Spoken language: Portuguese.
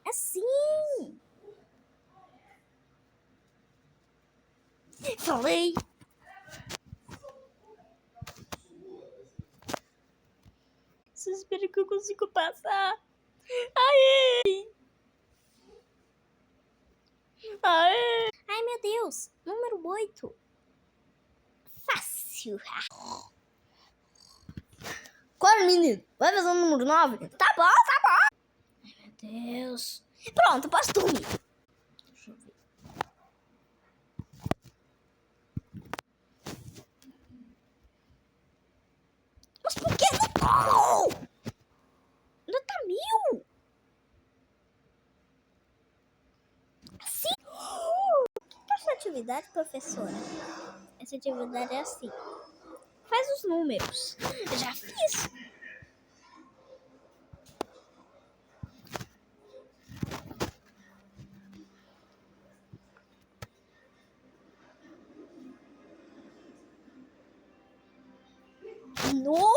Assim. Falei. Só espero que eu consiga passar. Aê! Aê! Ai, meu Deus. Número 8. Fácil. Claro, menino. Vai fazer o número 9? Tá bom, tá bom. Ai, meu Deus. Pronto, posso dormir. Deixa eu ver. Mas por que não? Ainda tá 1000. Assim? O que é essa atividade, professora? Essa atividade é assim. Faz os números. Eu já fiz. No!